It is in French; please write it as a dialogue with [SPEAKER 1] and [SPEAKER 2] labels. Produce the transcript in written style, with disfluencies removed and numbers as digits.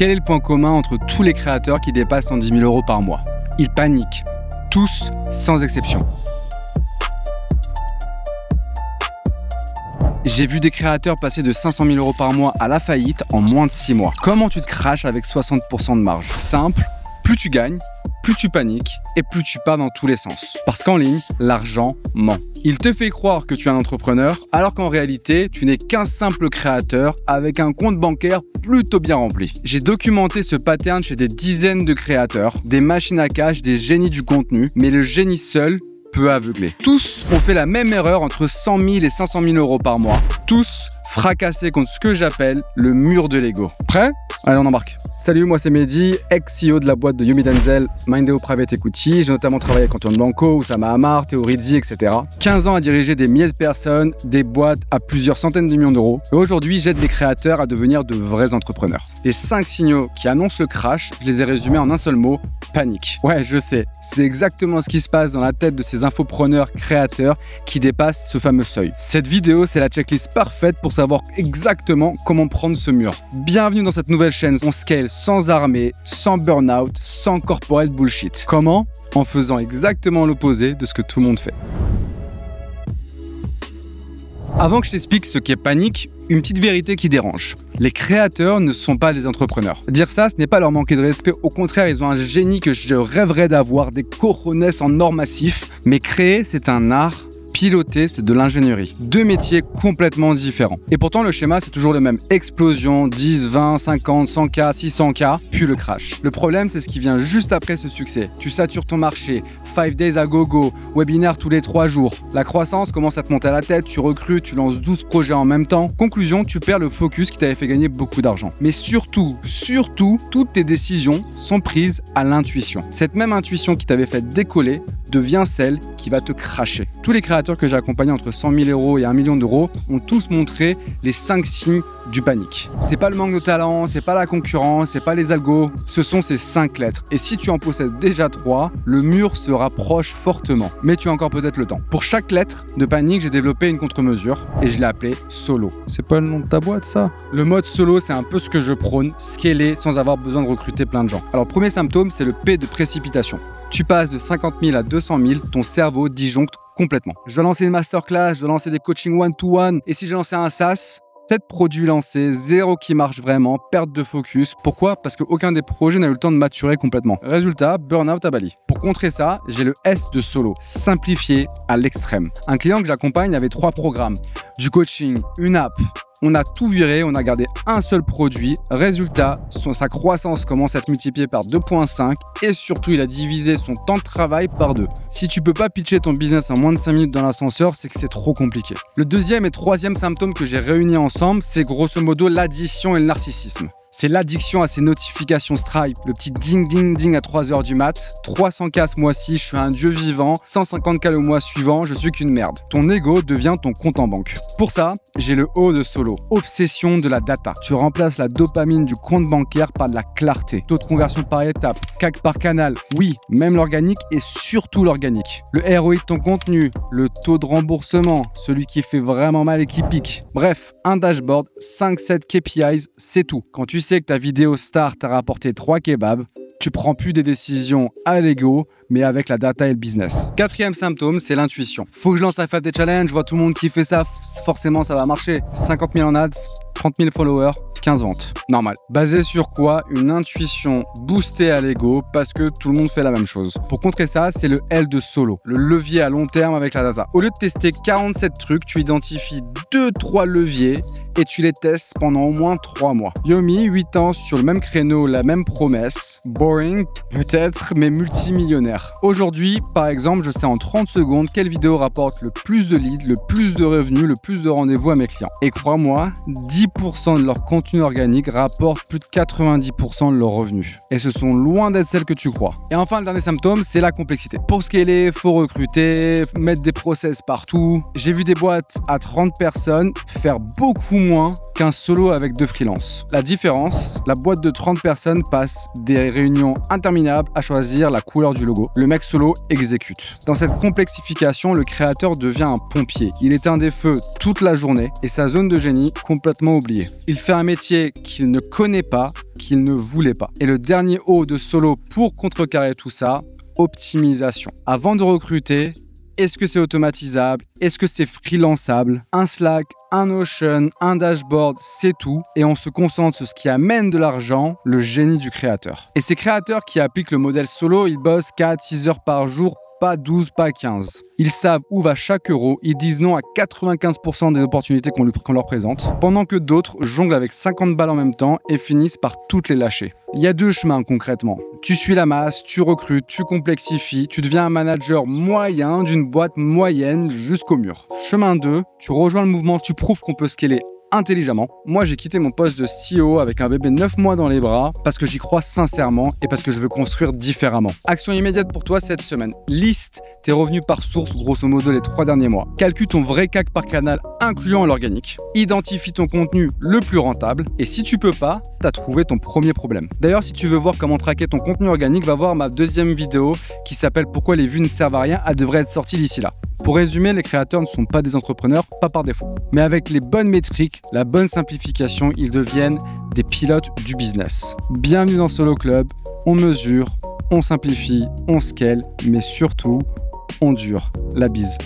[SPEAKER 1] Quel est le point commun entre tous les créateurs qui dépassent 110 000 € par mois? Ils paniquent, tous sans exception. J'ai vu des créateurs passer de 500 000 € par mois à la faillite en moins de 6 mois. Comment tu te craches avec 60% de marge? Simple, plus tu gagnes, plus tu paniques et plus tu pars dans tous les sens. Parce qu'en ligne, l'argent ment. Il te fait croire que tu es un entrepreneur, alors qu'en réalité, tu n'es qu'un simple créateur avec un compte bancaire plutôt bien rempli. J'ai documenté ce pattern chez des dizaines de créateurs, des machines à cash, des génies du contenu, mais le génie seul peut aveugler. Tous ont fait la même erreur entre 100 000 et 500 000 € par mois. Tous fracassés contre ce que j'appelle le mur de l'ego. Prêt? Allez, on embarque. Salut, moi c'est Mehdi, ex-CEO de la boîte de Yomi Denzel, Mindeo Private Equity. J'ai notamment travaillé avec Antoine Blanco, Oussama Hamar, Théo Rizzi, etc. 15 ans à diriger des milliers de personnes, des boîtes à plusieurs centaines de millions d'euros. Et aujourd'hui, j'aide les créateurs à devenir de vrais entrepreneurs. Les 5 signaux qui annoncent le crash, je les ai résumés en un seul mot: panique. Ouais, je sais, c'est exactement ce qui se passe dans la tête de ces infopreneurs créateurs qui dépassent ce fameux seuil. Cette vidéo, c'est la checklist parfaite pour savoir exactement comment prendre ce mur. Bienvenue dans cette nouvelle chaîne. On scale sans armée, sans burn-out, sans corporate bullshit. Comment? En faisant exactement l'opposé de ce que tout le monde fait. Avant que je t'explique ce qu'est panique, une petite vérité qui dérange. Les créateurs ne sont pas des entrepreneurs. Dire ça, ce n'est pas leur manquer de respect. Au contraire, ils ont un génie que je rêverais d'avoir, des cojones en or massif. Mais créer, c'est un art. Piloter, c'est de l'ingénierie. Deux métiers complètement différents. Et pourtant, le schéma, c'est toujours le même. Explosion, 10, 20, 50, 100K, 600K, puis le crash. Le problème, c'est ce qui vient juste après ce succès. Tu satures ton marché, 5 days à gogo, webinaire tous les 3 jours. La croissance commence à te monter à la tête, tu recrutes, tu lances 12 projets en même temps. Conclusion, tu perds le focus qui t'avait fait gagner beaucoup d'argent. Mais surtout, toutes tes décisions sont prises à l'intuition. Cette même intuition qui t'avait fait décoller devient celle qui va te cracher. Tous les créateurs que j'ai accompagnés entre 100 000 € et 1 million d'euros ont tous montré les 5 signes du panique. C'est pas le manque de talent, c'est pas la concurrence, c'est pas les algos, ce sont ces 5 lettres. Et si tu en possèdes déjà 3, le mur se rapproche fortement. Mais tu as encore peut-être le temps. Pour chaque lettre de panique, j'ai développé une contre-mesure et je l'ai appelée solo. C'est pas le nom de ta boîte, ça? Le mode solo, c'est un peu ce que je prône, scaler sans avoir besoin de recruter plein de gens. Alors, premier symptôme, c'est le P de précipitation. Tu passes de 50 000 à 200 000, ton cerveau disjoncte complètement. Je dois lancer une masterclass, je dois lancer des coachings one-to-one, et si j'ai lancé un SaaS, 7 produits lancés, 0 qui marche vraiment, perte de focus. Pourquoi? Parce qu'aucun des projets n'a eu le temps de maturer complètement. Résultat, burn-out à Bali. Pour contrer ça, j'ai le S de solo, simplifié à l'extrême. Un client que j'accompagne avait 3 programmes, du coaching, une app. On a tout viré, on a gardé un seul produit. Résultat, sa croissance commence à être multipliée par 2,5 et surtout, il a divisé son temps de travail par 2. Si tu peux pas pitcher ton business en moins de 5 minutes dans l'ascenseur, c'est que c'est trop compliqué. Le deuxième et troisième symptôme que j'ai réunis ensemble, c'est grosso modo l'addiction et le narcissisme. C'est l'addiction à ces notifications Stripe, le petit ding ding ding à 3 h du mat, 300K ce mois-ci, je suis un dieu vivant, 150K le mois suivant, je suis qu'une merde. Ton ego devient ton compte en banque. Pour ça, j'ai le O de solo, obsession de la data. Tu remplaces la dopamine du compte bancaire par de la clarté. Taux de conversion par étape, CAC par canal, oui, même l'organique et surtout l'organique. Le ROI de ton contenu, le taux de remboursement, celui qui fait vraiment mal et qui pique. Bref, un dashboard, 5-7 KPIs, c'est tout. Quand tu sais que ta vidéo star t'a rapporté 3 kebabs, tu prends plus des décisions à l'ego, mais avec la data et le business. Quatrième symptôme, c'est l'intuition. Faut que je lance à faire des challenges, je vois tout le monde qui fait ça, forcément ça va marcher. 50 000 en ads, 30 000 followers, 15 ventes. Normal. Basé sur quoi? Une intuition boostée à l'ego parce que tout le monde fait la même chose. Pour contrer ça, c'est le L de solo, le levier à long terme avec la data. Au lieu de tester 47 trucs, tu identifies 2-3 leviers et tu les testes pendant au moins 3 mois. Yomi, 8 ans sur le même créneau, la même promesse. Boring, peut-être, mais multimillionnaire. Aujourd'hui, par exemple, je sais en 30 secondes quelle vidéo rapporte le plus de leads, le plus de revenus, le plus de rendez-vous à mes clients. Et crois-moi, 10% de leur contenu organique rapporte plus de 90% de leurs revenus. Et ce sont loin d'être celles que tu crois. Et enfin, le dernier symptôme, c'est la complexité. Pour scaler, faut recruter, mettre des process partout. J'ai vu des boîtes à 30 personnes faire beaucoup moins qu'un solo avec 2 freelances. La différence, la boîte de 30 personnes passe des réunions interminables à choisir la couleur du logo. Le mec solo exécute. Dans cette complexification, le créateur devient un pompier. Il éteint des feux toute la journée et sa zone de génie complètement totalement oublié. Il fait un métier qu'il ne connaît pas, qu'il ne voulait pas. Et le dernier O de Solo pour contrecarrer tout ça, optimisation. Avant de recruter, est-ce que c'est automatisable? Est-ce que c'est freelançable? Un Slack, un Notion, un dashboard, c'est tout. Et on se concentre sur ce qui amène de l'argent, le génie du créateur. Et ces créateurs qui appliquent le modèle Solo, ils bossent 4-6 heures par jour, pas 12, pas 15. Ils savent où va chaque euro, ils disent non à 95% des opportunités qu'on leur présente, pendant que d'autres jonglent avec 50 balles en même temps et finissent par toutes les lâcher. Il y a deux chemins concrètement. Tu suis la masse, tu recrutes, tu complexifies, tu deviens un manager moyen d'une boîte moyenne jusqu'au mur. Chemin 2, tu rejoins le mouvement, tu prouves qu'on peut scaler intelligemment. Moi, j'ai quitté mon poste de CEO avec un bébé 9 mois dans les bras parce que j'y crois sincèrement et parce que je veux construire différemment. Action immédiate pour toi cette semaine. Liste tes revenus par source, grosso modo les 3 derniers mois. Calcule ton vrai CAC par canal, incluant l'organique. Identifie ton contenu le plus rentable. Et si tu peux pas, t'as trouvé ton premier problème. D'ailleurs, si tu veux voir comment traquer ton contenu organique, va voir ma deuxième vidéo qui s'appelle Pourquoi les vues ne servent à rien. Elle devrait être sortie d'ici là. Pour résumer, les créateurs ne sont pas des entrepreneurs, pas par défaut. Mais avec les bonnes métriques, la bonne simplification, ils deviennent des pilotes du business. Bienvenue dans Solo Club, on mesure, on simplifie, on scale, mais surtout, on dure. La bise.